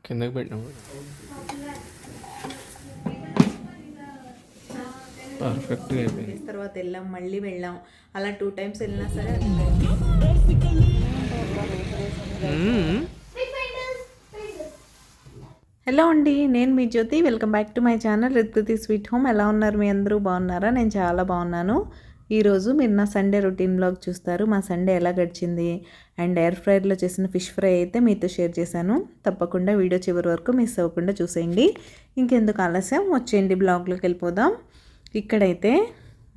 కిందకి పెట్టినాము పర్ఫెక్ట్గా అయిపోయింది. తర్వాత వెళ్ళాం, మళ్ళీ వెళ్ళాం, అలా 2 times వెళ్ళినా సరే. హలో అండి, నేను మీ Jyothi. Welcome back to my channel Rithkruthi sweet home. ఎలా ఉన్నారు మీ అందరూ? బాగున్నారా? నేను చాలా బాగున్నాను. ఈరోజు మీరు నా సండే రొటీన్ బ్లాగ్ చూస్తారు. మా సండే ఎలా గడిచింది అండ్ ఎయిర్ ఫ్రైర్లో చేసిన ఫిష్ ఫ్రై అయితే మీతో షేర్ చేశాను. తప్పకుండా వీడియో చివరి వరకు మిస్ అవ్వకుండా చూసేయండి. ఇంకెందుకు ఆలస్యం, వచ్చేయండి బ్లాగ్లోకి వెళ్ళిపోదాం. ఇక్కడైతే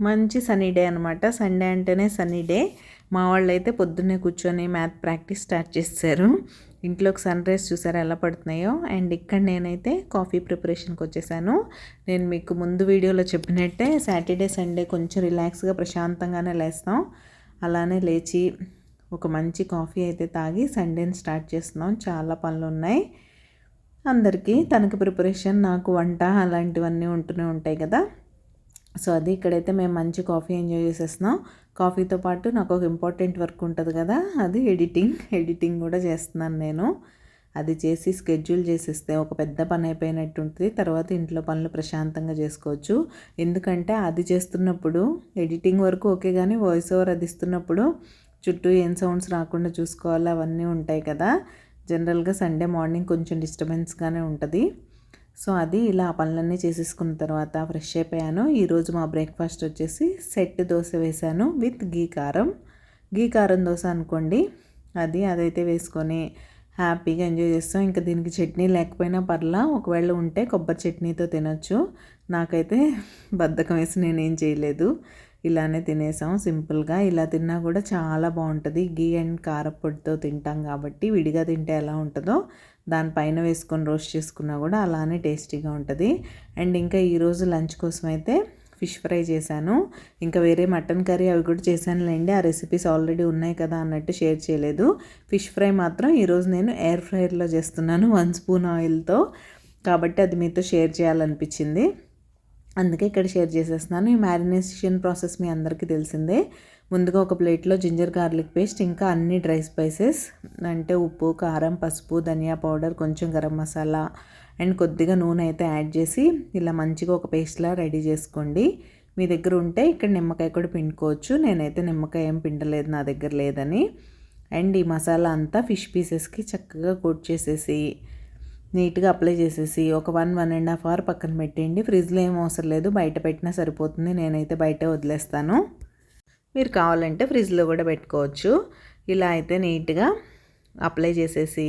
మంచి సన్నీ డే అనమాట. సండే అంటేనే సన్నీ డే. మా వాళ్ళు అయితే పొద్దున్నే కూర్చొని మ్యాథ్ ప్రాక్టీస్ స్టార్ట్ చేశారు. ఇంట్లోకి సన్ రైజ్ చూసారా ఎలా పడుతున్నాయో. అండ్ ఇక్కడ నేనైతే కాఫీ ప్రిపరేషన్కి వచ్చేసాను. నేను మీకు ముందు వీడియోలో చెప్పినట్టే సాటర్డే సండే కొంచెం రిలాక్స్గా ప్రశాంతంగానే లేస్తాం. అలానే లేచి ఒక మంచి కాఫీ అయితే తాగి సండేని స్టార్ట్ చేస్తున్నాం. చాలా పనులు ఉన్నాయి అందరికీ. తనకు ప్రిపరేషన్, నాకు వంట, అలాంటివన్నీ ఉంటూనే ఉంటాయి కదా. సో అది ఇక్కడైతే మేము మంచి కాఫీ ఎంజాయ్ చేసేస్తున్నాం. కాఫీతో పాటు నాకు ఒక ఇంపార్టెంట్ వర్క్ ఉంటుంది కదా, అది ఎడిటింగ్ కూడా చేస్తున్నాను నేను. అది చేసి స్కెడ్యూల్ చేసేస్తే ఒక పెద్ద పని అయిపోయినట్టు ఉంటుంది. తర్వాత ఇంట్లో పనులు ప్రశాంతంగా చేసుకోవచ్చు. ఎందుకంటే అది చేస్తున్నప్పుడు ఎడిటింగ్ వరకు ఓకే, కానీ వాయిస్ ఓవర్ అది ఇస్తున్నప్పుడు చుట్టూ ఏం సౌండ్స్ రాకుండా చూసుకోవాలి, అవన్నీ ఉంటాయి కదా. జనరల్గా సండే మార్నింగ్ కొంచెం డిస్టర్బెన్స్గానే ఉంటుంది. సో అది ఇలా పనులన్నీ చేసేసుకున్న తర్వాత ఫ్రెష్ అయిపోయాను. ఈరోజు మా బ్రేక్ఫాస్ట్ వచ్చేసి సెట్ దోశ వేశాను విత్ గీ కారం దోశ అనుకోండి. అదైతే వేసుకొని హ్యాపీగా ఎంజాయ్ చేస్తాం. ఇంకా దీనికి చట్నీ లేకపోయినా పర్లా, ఒకవేళ ఉంటే కొబ్బరి చట్నీతో తినొచ్చు. నాకైతే బద్ధకం వేసి నేనేం చేయలేదు, ఇలానే తినేసాం సింపుల్గా. ఇలా తిన్నా కూడా చాలా బాగుంటుంది. గీ అండ్ కారపొడితో తింటాం కాబట్టి విడిగా తింటే ఎలా ఉంటుందో దానిపైన వేసుకొని రోస్ట్ చేసుకున్నా కూడా అలానే టేస్టీగా ఉంటుంది. అండ్ ఇంకా ఈరోజు లంచ్ కోసం అయితే ఫిష్ ఫ్రై చేశాను. ఇంకా వేరే మటన్ కర్రీ అవి కూడా చేశానులేండి. ఆ రెసిపీస్ ఆల్రెడీ ఉన్నాయి కదా అన్నట్టు షేర్ చేయలేదు. ఫిష్ ఫ్రై మాత్రం ఈరోజు నేను ఎయిర్ ఫ్రైయర్లో చేస్తున్నాను 1 స్పూన్ ఆయిల్తో. కాబట్టి అది మీతో షేర్ చేయాలనిపించింది, అందుకే ఇక్కడ షేర్ చేసేస్తున్నాను. ఈ మ్యారినేషన్ ప్రాసెస్ మీ అందరికీ తెలిసిందే. ముందుగా ఒక ప్లేట్లో జింజర్ గార్లిక్ పేస్ట్, ఇంకా అన్ని డ్రై స్పైసెస్ అంటే ఉప్పు, కారం, పసుపు, ధనియా పౌడర్, కొంచెం గరం మసాలా అండ్ కొద్దిగా నూనె అయితే యాడ్ చేసి ఇలా మంచిగా ఒక పేస్ట్లా రెడీ చేసుకోండి. మీ దగ్గర ఉంటే ఇక్కడ నిమ్మకాయ కూడా పిండుకోవచ్చు. నేనైతే నిమ్మకాయ ఏం పిండలేదు, నా దగ్గర లేదని. అండ్ ఈ మసాలా అంతా ఫిష్ పీసెస్కి చక్కగా కోట్ చేసేసి నీట్గా అప్లై చేసేసి ఒక 1.5 అవర్ పక్కన పెట్టండి. ఫ్రిడ్జ్లో ఏం అవసరం లేదు, బయట పెట్టినా సరిపోతుంది. నేనైతే బయటే వదిలేస్తాను, మీరు కావాలంటే ఫ్రిడ్జ్లో కూడా పెట్టుకోవచ్చు. ఇలా అయితే నీట్గా అప్లై చేసేసి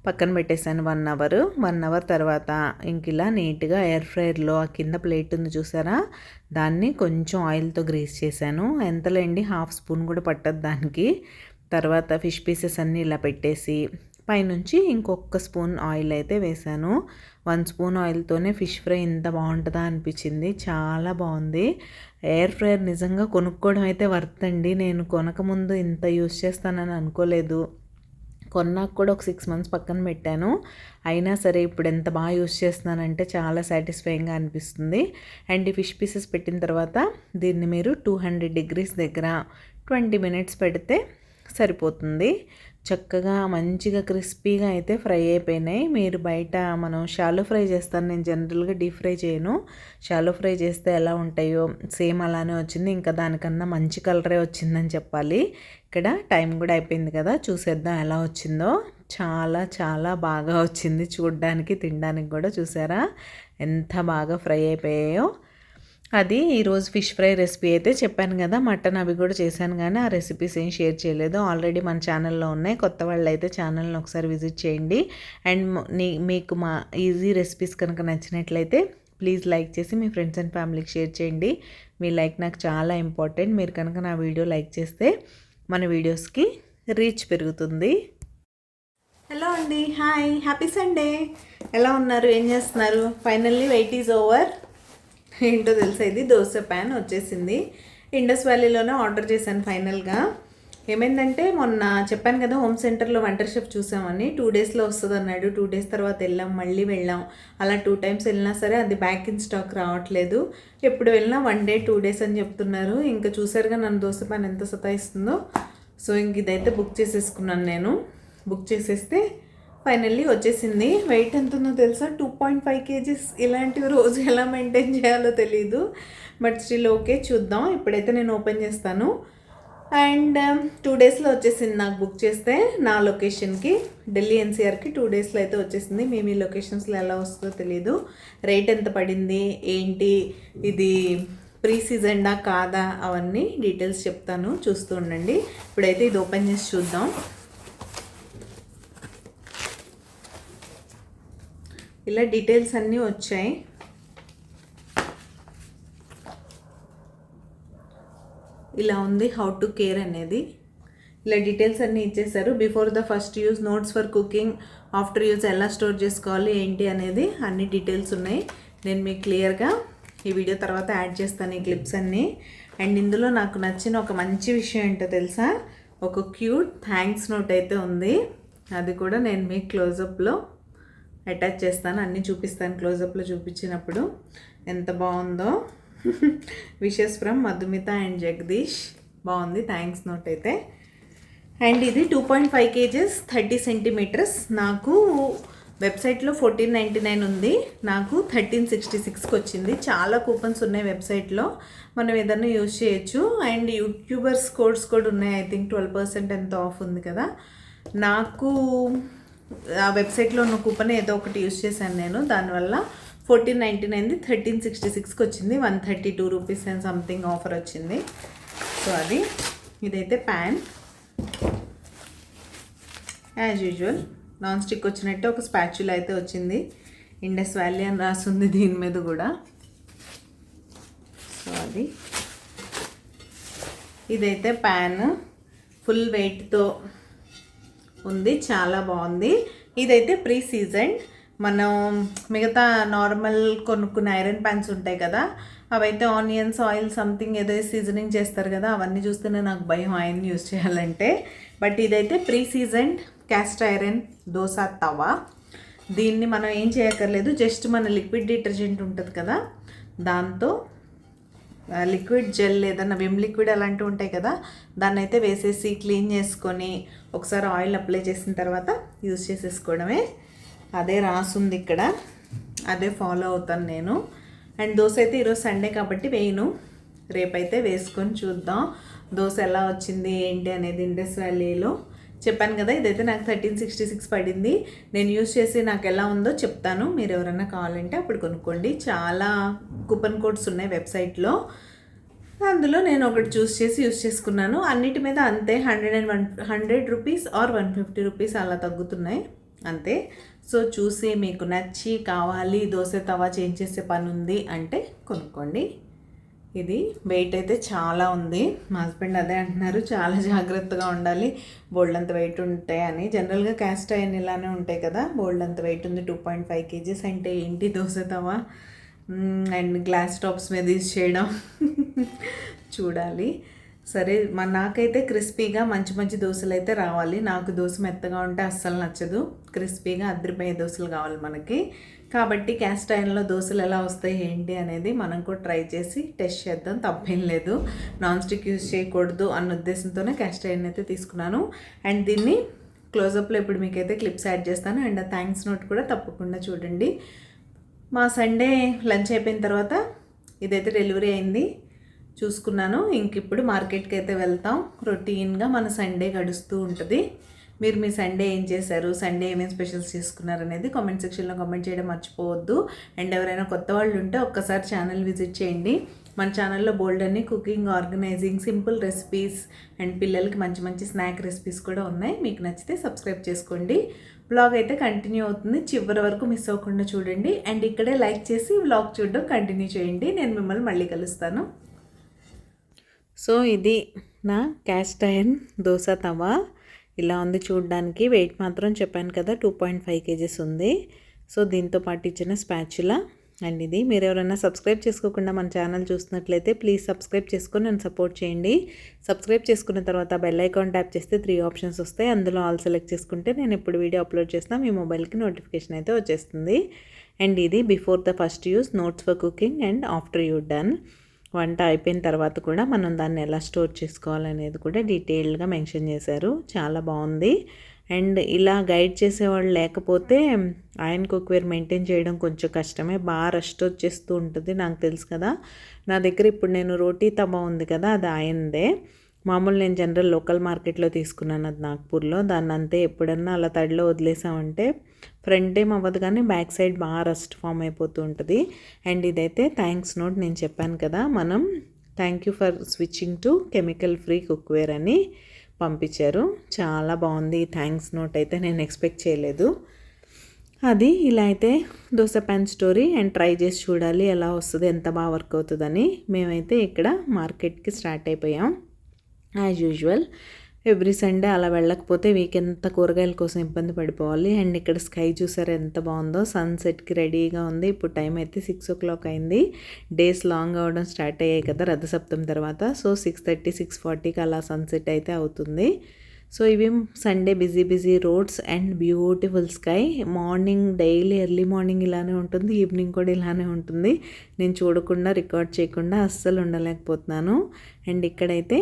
పక్కన పెట్టేసాను 1 అవర్ తర్వాత ఇంక ఇలా నీట్గా ఎయిర్ ఫ్రైయర్లో ఆ కింద ప్లేట్ ఉంది చూసారా, దాన్ని కొంచెం ఆయిల్తో గ్రీస్ చేశాను. ఎంతలేండి, 1/2 స్పూన్ కూడా పట్టదు దానికి. తర్వాత ఫిష్ పీసెస్ అన్నీ ఇలా పెట్టేసి పైనుంచి ఇంకొక స్పూన్ ఆయిల్ అయితే వేశాను. 1 స్పూన్ ఆయిల్తోనే ఫిష్ ఫ్రై ఇంత బాగుంటుందా అనిపించింది, చాలా బాగుంది. ఎయిర్ ఫ్రైయర్ నిజంగా కొనుక్కోవడం అయితే వర్త్ అండి. నేను కొనకముందు ఇంత యూస్ చేస్తానని అనుకోలేదు. కొన్నాక కూడా ఒక 6 months పక్కన పెట్టాను. అయినా సరే ఇప్పుడు ఎంత బాగా యూస్ చేస్తున్నానంటే చాలా సాటిస్ఫైయింగ్గా అనిపిస్తుంది. అండ్ ఈ ఫిష్ పీసెస్ పెట్టిన తర్వాత దీన్ని మీరు 200 degrees దగ్గర 20 minutes పెడితే సరిపోతుంది. చక్కగా మంచిగా క్రిస్పీగా అయితే ఫ్రై అయిపోయినాయి. మీరు బయట మనం షాలో ఫ్రై చేస్తాను, నేను జనరల్గా డీప్ ఫ్రై చేయను. షాలో ఫ్రై చేస్తే ఎలా ఉంటాయో సేమ్ అలానే వచ్చింది. ఇంకా దానికన్నా మంచి కలరే వచ్చిందని చెప్పాలి. ఇక్కడ టైం కూడా అయిపోయింది కదా, చూసేద్దాం ఎలా వచ్చిందో. చాలా చాలా బాగా వచ్చింది చూడడానికి, తినడానికి కూడా. చూసారా ఎంత బాగా ఫ్రై అయిపోయాయో. అది ఈరోజు ఫిష్ ఫ్రై రెసిపీ అయితే చెప్పాను కదా. మటన్ అవి కూడా చేశాను, కానీ ఆ రెసిపీస్ ఏం షేర్ చేయలేదు. ఆల్రెడీ మన ఛానల్లో ఉన్నాయి. కొత్త వాళ్ళు అయితే ఛానల్ని ఒకసారి విజిట్ చేయండి. అండ్ మీకు మా ఈజీ రెసిపీస్ కనుక నచ్చినట్లయితే ప్లీజ్ లైక్ చేసి మీ ఫ్రెండ్స్ అండ్ ఫ్యామిలీకి షేర్ చేయండి. మీ లైక్ నాకు చాలా ఇంపార్టెంట్. మీరు కనుక నా వీడియో లైక్ చేస్తే మన వీడియోస్కి రీచ్ పెరుగుతుంది. హలో అండి, హాయ్, హ్యాపీ సండే. ఎలా ఉన్నారు, ఏం చేస్తున్నారు? Finally wait is over. ఏంటో తెలుసా, ఇది దోశ ప్యాన్ వచ్చేసింది. ఇండస్ వ్యాలీలోనే ఆర్డర్ చేశాను ఫైనల్గా. ఏమైందంటే మొన్న చెప్పాను కదా హోమ్ సెంటర్లో వంటర్ షెఫ్ చూసామని 2 డేస్లో వస్తుంది అన్నాడు. 2 డేస్ తర్వాత వెళ్ళాం, మళ్ళీ వెళ్ళాం. అలా 2 టైమ్స్ వెళ్ళినా సరే అది బ్యాక్ ఇన్ స్టాక్ రావట్లేదు. ఎప్పుడు వెళ్ళినా 1 డే 2 డేస్ అని చెప్తున్నారు. ఇంకా చూసారుగా నన్ను దోశ పైన ఎంత సతాయిస్తుందో. సో ఇంక ఇదైతే బుక్ చేసేసుకున్నాను నేను. బుక్ చేసేస్తే ఫైనల్లీ వచ్చేసింది. వెయిట్ ఎంత ఉందో తెలుసా? 2.5 kgs. ఇలాంటివి రోజు ఎలా మెయింటైన్ చేయాలో తెలీదు. బట్ స్టిల్ ఓకే, చూద్దాం. ఇప్పుడైతే నేను ఓపెన్ చేస్తాను. అండ్ 2 డేస్లో వచ్చేసింది నాకు బుక్ చేస్తే నా లొకేషన్కి. ఢిల్లీ ఎన్సీఆర్కి 2 డేస్లో అయితే వచ్చేసింది. మీ లొకేషన్స్లో ఎలా వస్తుందో తెలీదు. రేట్ ఎంత పడింది ఏంటి, ఇది ప్రీ సీజన్డా కాదా, అవన్నీ డీటెయిల్స్ చెప్తాను, చూస్తూ ఉండండి. ఇప్పుడైతే ఇది ఓపెన్ చేసి చూద్దాం. ఇలా డీటెయిల్స్ అన్నీ వచ్చాయి. ఇలా ఉంది హౌ టు కేర్ అనేది. ఇలా డీటెయిల్స్ అన్నీ ఇచ్చేసారు. Before the first use, notes for cooking, after use ఎలా స్టోర్ చేసుకోవాలి ఏంటి అనేది అన్ని డీటెయిల్స్ ఉన్నాయి. నేను మీకు క్లియర్గా ఈ వీడియో తర్వాత యాడ్ చేస్తాను ఈ క్లిప్స్ అన్నీ. అండ్ ఇందులో నాకు నచ్చిన ఒక మంచి విషయం ఏంటో తెలుసా? ఒక క్యూట్ థ్యాంక్స్ నోట్ అయితే ఉంది. అది కూడా నేను మీకు క్లోజప్లో అటాచ్ చేస్తాను, అన్నీ చూపిస్తాను క్లోజప్లో చూపించినప్పుడు. ఎంత బాగుందో. Wishes from Madhumita and Jagadish. బాగుంది థ్యాంక్స్ నోట్ అయితే. అండ్ ఇది 2.5 kgs 30 centimeters. నాకు వెబ్సైట్లో 1499 ఉంది, నాకు 1366కి వచ్చింది. చాలా కూపన్స్ ఉన్నాయి వెబ్సైట్లో, మనం ఏదైనా యూజ్ చేయొచ్చు. అండ్ యూట్యూబర్స్ కోడ్స్ కూడా ఉన్నాయి. ఐ థింక్ 12% ఎంత ఆఫ్ ఉంది కదా. నాకు ఆ వెబ్సైట్లో ఉన్న కూపన్ ఏదో ఒకటి యూజ్ చేశాను నేను. దానివల్ల 1499ది 1366కి వచ్చింది. 132 రూపీస్ అండ్ సంథింగ్ ఆఫర్ వచ్చింది. సో అది. ఇదైతే pan as usual non stick వచ్చినట్టే ఒక స్పాచ్యులా అయితే వచ్చింది. ఇండస్ వ్యాలీ అని రాస్తుంది దీని మీద కూడా. సో అది. ఇదైతే ప్యాన్ ఫుల్ వెయిట్తో ఉంది, చాలా బాగుంది. ఇదైతే ప్రీ సీజన్. మనం మిగతా నార్మల్ కొనుక్కున్న ఐరన్ ప్యాన్స్ ఉంటాయి కదా, అవైతే ఆనియన్స్, ఆయిల్ సంథింగ్ ఏదో సీజనింగ్ చేస్తారు కదా, అవన్నీ చూస్తేనే నాకు భయం ఆయిల్ యూజ్ చేయాలంటే. బట్ ఇదైతే pre season cast iron dosa tawa. దీన్ని మనం ఏం చేయక్కర్లేదు, జస్ట్ మన లిక్విడ్ డిటర్జెంట్ ఉంటుంది కదా, దాంతో లిక్విడ్ జెల్ ఏదన్నా విమ్ లిక్విడ్ అలాంటివి ఉంటాయి కదా, దాన్ని అయితే వేసేసి క్లీన్ చేసుకొని ఒకసారి ఆయిల్ అప్లై చేసిన తర్వాత యూజ్ చేసేసుకోవడమే. అదే రాసుంది ఇక్కడ, అదే ఫాలో అవుతాను నేను. అండ్ దోశ అయితే ఈరోజు సండే కాబట్టి వేయను, రేపైతే వేసుకొని చూద్దాం దోశ ఎలా వచ్చింది ఏంటి అనేది. ఇండస్ వ్యాలీలో చెప్పాను కదా, ఇదైతే నాకు 1366 పడింది. నేను యూజ్ చేసి నాకు ఎలా ఉందో చెప్తాను, మీరు ఎవరైనా కావాలంటే అప్పుడు కొనుక్కోండి. చాలా కూపన్ కోడ్స్ ఉన్నాయి వెబ్సైట్లో, అందులో నేను ఒకటి చూస్ చేసి యూజ్ చేసుకున్నాను. అన్నిటి మీద అంతే 100 రూపీస్ ఆర్ 150 రూపీస్ అలా తగ్గుతున్నాయి అంతే. సో చూసి మీకు నచ్చి కావాలి దోశ తవా చేంజ్ చేసే పని ఉంది అంటే కొనుక్కోండి. ఇది వెయిట్ అయితే చాలా ఉంది. మా హస్బెండ్ అదే అంటున్నారు, చాలా జాగ్రత్తగా ఉండాలి, బోల్డ్ అంత వెయిట్ ఉంటాయని. జనరల్గా క్యాస్ట్ ఐరన్ ఇలానే ఉంటాయి కదా, బోల్డ్ అంత వెయిట్ ఉంది. 2.5 kgs అంటే ఏంటి దోశ తవా. అండ్ గ్లాస్ టాప్స్ మీద యూజ్ చేయడం చూడాలి. సరే, నాకైతే క్రిస్పీగా మంచి మంచి దోశలు అయితే రావాలి. నాకు దోశ మెత్తగా ఉంటే అస్సలు నచ్చదు, క్రిస్పీగా అద్దరిపోయే దోశలు కావాలి మనకి. కాబట్టి క్యాస్ట్ ఐరన్లో దోశలు ఎలా వస్తాయి ఏంటి అనేది మనం కూడా ట్రై చేసి టెస్ట్ చేద్దాం, తప్పేం లేదు. నాన్ స్టిక్ యూజ్ చేయకూడదు అన్న ఉద్దేశంతోనే క్యాస్ట్ ఐరన్ అయితే తీసుకున్నాను. అండ్ దీన్ని క్లోజప్లో ఇప్పుడు మీకైతే క్లిప్స్ యాడ్ చేస్తాను. అండ్ థ్యాంక్స్ నోట్ కూడా తప్పకుండా చూడండి. మా సండే లంచ్ అయిపోయిన తర్వాత ఇదైతే డెలివరీ అయింది, చూసుకున్నాను. ఇంక ఇప్పుడు మార్కెట్కి అయితే వెళ్తాం. రొటీన్గా మన సండే గడుస్తూ ఉంటుంది. మీరు మీ సండే ఏం చేశారు, సండే ఏమేమి స్పెషల్స్ చేసుకున్నారు అనేది కామెంట్ సెక్షన్లో కామెంట్ చేయడం మర్చిపోవద్దు. అండ్ ఎవరైనా కొత్త వాళ్ళు ఉంటే ఒక్కసారి ఛానల్ విజిట్ చేయండి. మన ఛానల్లో బోల్డ్ అన్ని cooking, organising, simple recipes and పిల్లలకి మంచి మంచి స్నాక్ రెసిపీస్ కూడా ఉన్నాయి. మీకు నచ్చితే సబ్స్క్రైబ్ చేసుకోండి. వ్లాగ్ అయితే కంటిన్యూ అవుతుంది, చివరి వరకు మిస్ అవ్వకుండా చూడండి. అండ్ ఇక్కడే లైక్ చేసి వ్లాగ్ చూడడం కంటిన్యూ చేయండి. నేను మిమ్మల్ని మళ్ళీ కలుస్తాను. సో ఇది నా క్యాస్ట్ ఐరన్ దోశ తవా. ఇలా ఉంది చూడడానికి. వెయిట్ మాత్రం చెప్పాను కదా 2.5 kgs ఉంది. సో దీంతో పాటు ఇచ్చిన స్పాచులా అండ్ ఇది మీరు ఎవరైనా సబ్స్క్రైబ్ చేసుకోకుండా మన ఛానల్ చూస్తున్నట్లయితే ప్లీజ్ సబ్స్క్రైబ్ చేసుకొని నన్ను సపోర్ట్ చేయండి. సబ్స్క్రైబ్ చేసుకున్న తర్వాత బెల్ ఐకాన్ ట్యాప్ చేస్తే 3 ఆప్షన్స్ వస్తాయి. అందులో ఆల్ సెలెక్ట్ చేసుకుంటే నేను ఎప్పుడు వీడియో అప్లోడ్ చేసినా మీ మొబైల్కి నోటిఫికేషన్ అయితే వచ్చేస్తుంది. అండ్ ఇది before the first use, notes for cooking and after you done. వంట అయిపోయిన తర్వాత కూడా మనం దాన్ని ఎలా స్టోర్ చేసుకోవాలనేది కూడా డీటెయిల్డ్గా మెన్షన్ చేశారు. చాలా బాగుంది. అండ్ ఇలా గైడ్ చేసేవాళ్ళు లేకపోతే ఐరన్ కుక్వేర్ మెయింటైన్ చేయడం కొంచెం కష్టమే, బాగా రస్ట్ వచ్చేస్తూ ఉంటుంది. నాకు తెలుసు కదా, నా దగ్గర ఇప్పుడు నేను రోటీ తవా ఉంది కదా, అది ఆయనదే. మామూలు నేను జనరల్ లోకల్ మార్కెట్లో తీసుకున్నాను, అది నాగ్పూర్లో. దాన్ని అంతే ఎప్పుడన్నా అలా తడిలో వదిలేసామంటే ఫ్రంట్ ఏం అవ్వదు కానీ బ్యాక్ సైడ్ బాగా రస్ట్ ఫామ్ అయిపోతూ ఉంటుంది. అండ్ ఇదైతే థ్యాంక్స్ నోట్, నేను చెప్పాను కదా మనం thank you for switching to chemical free cookware అని పంపించారు. చాలా బాగుంది. థ్యాంక్స్ నోట్ అయితే నేను ఎక్స్పెక్ట్ చేయలేదు. అది ఇలా అయితే dosa pan story. And try చేసి చూడాలి ఎలా వస్తుంది, ఎంత బాగా వర్క్ అవుతుందని. మేమైతే ఇక్కడ మార్కెట్కి స్టార్ట్ అయిపోయాం. యాజ్ యూజువల్ ఎవ్రీ సండే అలా వెళ్ళకపోతే వీకెండ్ కూరగాయల కోసం ఇబ్బంది పడిపోవాలి. అండ్ ఇక్కడ స్కై చూసారు ఎంత బాగుందో, సన్సెట్కి రెడీగా ఉంది. ఇప్పుడు టైం అయితే 6 o'clock అయింది. డేస్ లాంగ్ అవ్వడం స్టార్ట్ అయ్యాయి కదా రథసప్తమి తర్వాత. సో 6:30, 6:40కి అలా సన్సెట్ అయితే అవుతుంది. సో ఇవి Sunday busy roads and beautiful sky. Morning daily early morning ఇలానే ఉంటుంది, ఈవినింగ్ కూడా ఇలానే ఉంటుంది. నేను చూడకుండా రికార్డ్ చేయకుండా అస్సలు ఉండలేకపోతున్నాను. అండ్ ఇక్కడైతే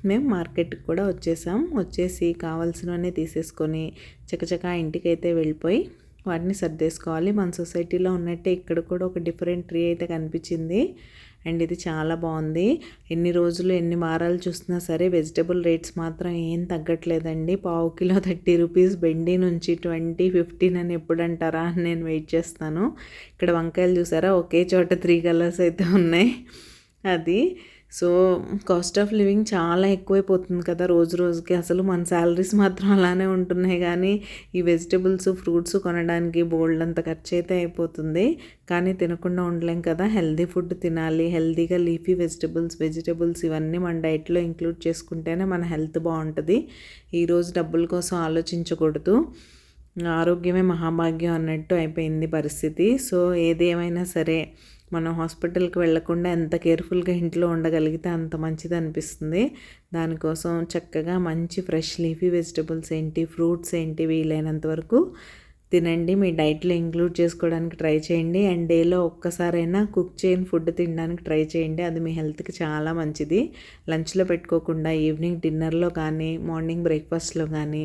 మేము మార్కెట్కి కూడా వచ్చేసి కావాల్సినవన్నీ తీసేసుకొని చకచకా ఇంటికైతే వెళ్ళిపోయి వాటిని సర్దేసుకోవాలి. మన సొసైటీలో ఉన్నట్టే ఇక్కడ కూడా ఒక డిఫరెంట్ ట్రీ అయితే కనిపించింది. అండ్ ఇది చాలా బాగుంది. ఎన్ని రోజులు ఎన్ని వారాలు చూసినా సరే వెజిటబుల్ రేట్స్ మాత్రం ఏం తగ్గట్లేదండి. పావు కిలో 30 రూపీస్, బెండి నుంచి 20, 15 అని ఎప్పుడు అంటారా అని నేను వెయిట్ చేస్తాను. ఇక్కడ వంకాయలు చూసారా, ఒకే చోట 3 కలర్స్ అయితే ఉన్నాయి. అది సో కాస్ట్ ఆఫ్ లివింగ్ చాలా ఎక్కువైపోతుంది కదా రోజుకి. అసలు మన శాలరీస్ మాత్రం అలానే ఉంటున్నాయి కానీ ఈ వెజిటబుల్స్ ఫ్రూట్స్ కొనడానికి బోల్డ్ అంత ఖర్చు అయితే అయిపోతుంది. కానీ తినకుండా ఉండలేం కదా, హెల్దీ ఫుడ్ తినాలి. హెల్దీగా లీఫీ వెజిటబుల్స్ ఇవన్నీ మన డైట్లో ఇంక్లూడ్ చేసుకుంటేనే మన హెల్త్ బాగుంటుంది. ఈరోజు డబ్బుల కోసం ఆలోచించకూడదు. ఆరోగ్యమే మహాభాగ్యం అన్నట్టు అయిపోయింది పరిస్థితి. సో ఏది ఏమైనా సరే మనం హాస్పిటల్కి వెళ్ళకుండా ఎంత కేర్ఫుల్గా ఇంట్లో ఉండగలిగితే అంత మంచిది అనిపిస్తుంది. దానికోసం చక్కగా మంచి ఫ్రెష్ లీఫీ వెజిటబుల్స్ ఏంటి, ఫ్రూట్స్ ఏంటి వీలైనంత వరకు తినండి. మీ డైట్లో ఇంక్లూడ్ చేసుకోవడానికి ట్రై చేయండి. అండ్ డేలో ఒక్కసారైనా కుక్ చేయని ఫుడ్ తినడానికి ట్రై చేయండి. అది మీ హెల్త్కి చాలా మంచిది. లంచ్లో పెట్టుకోకుండా ఈవినింగ్ డిన్నర్లో కానీ మార్నింగ్ బ్రేక్ఫాస్ట్లో కానీ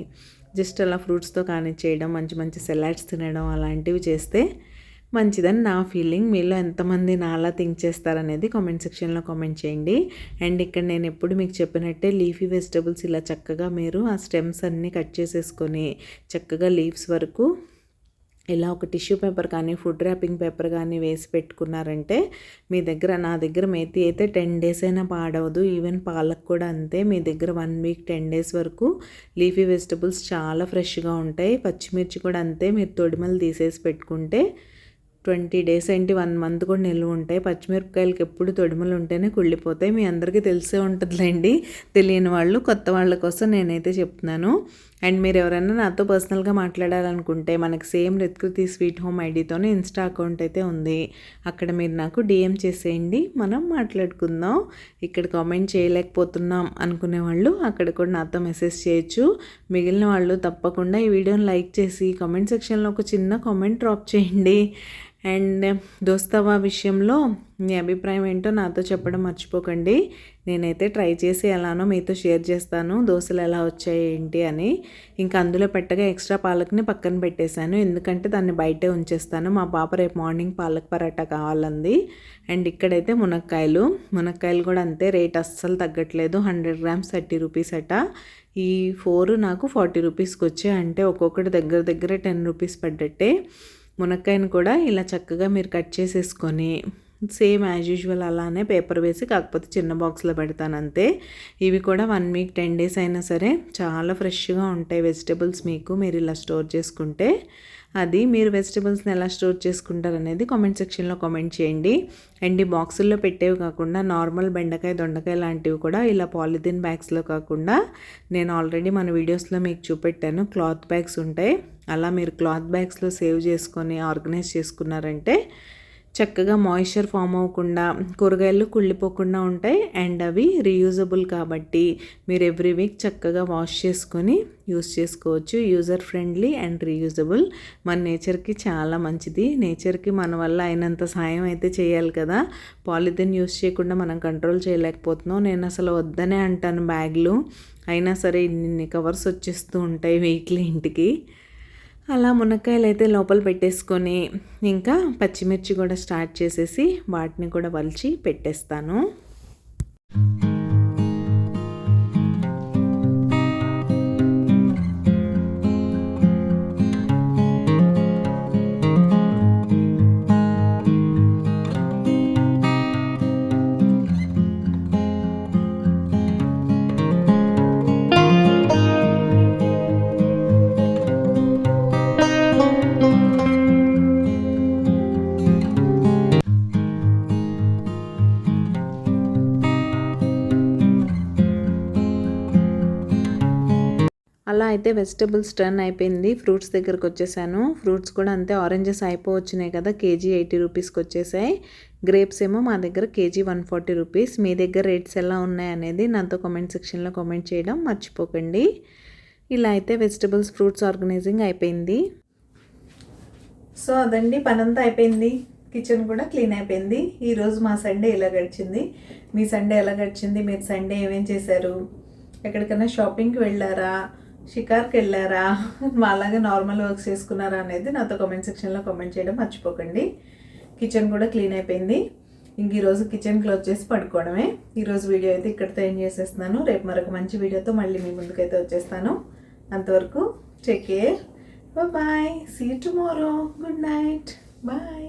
జస్ట్ అలా ఫ్రూట్స్తో కానీ చేయడం, మంచి సలాడ్స్ తినడం అలాంటివి చేస్తే మంచిదని నా ఫీలింగ్. మీలో ఎంతమంది నాలా థింక్ చేస్తారనేది కామెంట్ సెక్షన్లో కామెంట్ చేయండి. అండ్ ఇక్కడ నేను ఎప్పుడు మీకు చెప్పినట్టే లీఫీ వెజిటబుల్స్ ఇలా చక్కగా మీరు ఆ స్టెమ్స్ అన్నీ కట్ చేసేసుకొని చక్కగా లీవ్స్ వరకు ఇలా ఒక టిష్యూ పేపర్ కానీ ఫుడ్ ర్యాపింగ్ పేపర్ కానీ వేసి పెట్టుకున్నారంటే నా దగ్గర మేతి అయితే 10 days అయినా పాడవదు. ఈవెన్ పాలక్ కూడా అంతే. మీ దగ్గర 1 week 10 days వరకు లీఫీ వెజిటబుల్స్ చాలా ఫ్రెష్గా ఉంటాయి. పచ్చిమిర్చి కూడా అంతే. మీరు తొడిమలు తీసేసి పెట్టుకుంటే 20 days ఏంటి 1 month కూడా నిల్వ ఉంటాయి. పచ్చిమిరపకాయలకి ఎప్పుడు తొడిమలు ఉంటేనే కుళ్ళిపోతాయి. మీ అందరికీ తెలిసే ఉంటుందిలేండి, తెలియని వాళ్ళు కొత్త వాళ్ళ కోసం నేనైతే చెప్తున్నాను. అండ్ మీరు ఎవరైనా నాతో పర్సనల్గా మాట్లాడాలనుకుంటే మనకి సేమ్ రిత్కృతి స్వీట్ హోమ్ ఐడితోనే ఇన్స్టా అకౌంట్ అయితే ఉంది. అక్కడ మీరు నాకు DM చేసేయండి, మనం మాట్లాడుకుందాం. ఇక్కడ కామెంట్ చేయలేకపోతున్నాం అనుకునే వాళ్ళు అక్కడ కూడా నాతో మెసేజ్ చేయొచ్చు. మిగిలిన వాళ్ళు తప్పకుండా ఈ వీడియోని లైక్ చేసి కామెంట్ సెక్షన్లో ఒక చిన్న కామెంట్ డ్రాప్ చేయండి. అండ్ దోస్తవా విషయంలో మీ అభిప్రాయం ఏంటో నాతో చెప్పడం మర్చిపోకండి. నేనైతే ట్రై చేసి ఎలానో మీతో షేర్ చేస్తాను దోశలు ఎలా వచ్చాయి ఏంటి అని. ఇంకా అందులో పెట్టగా ఎక్స్ట్రా పాలక్ని పక్కన పెట్టేశాను, ఎందుకంటే దాన్ని బయటే ఉంచేస్తాను. మా పాప రేపు మార్నింగ్ పాలక్ పరాటా కావాలంది. అండ్ ఇక్కడైతే మునక్కాయలు కూడా అంతే, రేట్ అస్సలు తగ్గట్లేదు. 100 grams 30 rupees అట. ఈ 4 నాకు 40 రూపీస్కి వచ్చాయి. అంటే ఒక్కొక్కటి దగ్గర 10 రూపీస్ పడ్డట్టే. మునక్కాయను కూడా ఇలా చక్కగా మీరు కట్ చేసేసుకొని సేమ్ యాజ్ యూజువల్ అలానే పేపర్ వేసి, కాకపోతే చిన్న బాక్స్లో పెడతాను అంతే. ఇవి కూడా 1 week 10 days అయినా సరే చాలా ఫ్రెష్గా ఉంటాయి వెజిటబుల్స్ మీకు, మీరు ఇలా స్టోర్ చేసుకుంటే. అది మీరు వెజిటబుల్స్ని ఎలా స్టోర్ చేసుకుంటారు అనేది కామెంట్ సెక్షన్లో కామెంట్ చేయండి. అండ్ ఈ బాక్సుల్లో పెట్టేవి కాకుండా నార్మల్ బెండకాయ దొండకాయ లాంటివి కూడా ఇలా పాలిథిన్ బ్యాగ్స్లో కాకుండా నేను ఆల్రెడీ మన వీడియోస్లో మీకు చూపెట్టాను, క్లాత్ బ్యాగ్స్ ఉంటాయి. అలా మీరు క్లాత్ బ్యాగ్స్లో సేవ్ చేసుకొని ఆర్గనైజ్ చేసుకున్నారంటే చక్కగా మాయిశ్చర్ ఫామ్ అవ్వకుండా కూరగాయలు కుళ్ళిపోకుండా ఉంటాయి. అండ్ అవి రీయూజబుల్ కాబట్టి మీరు ఎవ్రీ వీక్ చక్కగా వాష్ చేసుకొని యూస్ చేసుకోవచ్చు. User friendly and reusable. మన నేచర్కి చాలా మంచిది. నేచర్కి మన వల్ల అయినంత సాయం అయితే చేయాలి కదా. పాలిథిన్ యూస్ చేయకుండా మనం కంట్రోల్ చేయలేకపోతున్నాం. నేను అసలు వద్దనే అంటాను బ్యాగ్లు, అయినా సరే ఇన్ని కవర్స్ వచ్చేస్తూ ఉంటాయి వీక్లీ ఇంటికి. అలా మునక్కాయలు అయితే లోపల పెట్టేసుకొని ఇంకా పచ్చిమిర్చి కూడా స్టార్ట్ చేసేసి వాటిని కూడా వలిచి పెట్టేస్తాను. అలా అయితే వెజిటబుల్స్ టర్న్ అయిపోయింది. ఫ్రూట్స్ దగ్గరకు వచ్చేసాను. ఫ్రూట్స్ కూడా అంతే, ఆరెంజెస్ అయిపోవచ్చున్నాయి కదా, కేజీ 80 రూపీస్కి వచ్చేసాయి. గ్రేప్స్ ఏమో మా దగ్గర కేజీ 140 రూపీస్. మీ దగ్గర రేట్స్ ఎలా ఉన్నాయి అనేది నాతో కామెంట్ సెక్షన్లో కామెంట్ చేయడం మర్చిపోకండి. ఇలా అయితే వెజిటబుల్స్ ఫ్రూట్స్ ఆర్గనైజింగ్ అయిపోయింది. సో అదండి, పనంతా అయిపోయింది. కిచెన్ కూడా క్లీన్ అయిపోయింది. ఈరోజు మా సండే ఇలా గడిచింది. మీ సండే ఎలా గడిచింది? మీరు సండే ఏమేం చేశారు? ఎక్కడికైనా షాపింగ్కి వెళ్ళారా? షికార్కి వెళ్ళారా? అలాగే నార్మల్ వర్క్స్ చేసుకున్నారా అనేది నాతో కామెంట్ సెక్షన్లో కామెంట్ చేయడం మర్చిపోకండి. కిచెన్ కూడా క్లీన్ అయిపోయింది. ఇంక ఈరోజు కిచెన్ క్లోజ్ చేసి పడుకోవడమే. ఈరోజు వీడియో అయితే ఇక్కడితో ఎండ్ చేసేస్తున్నాను. రేపు మరొక మంచి వీడియోతో మళ్ళీ మీ ముందుకైతే వచ్చేస్తాను. అంతవరకు take care, bye, see you tomorrow, good night, bye.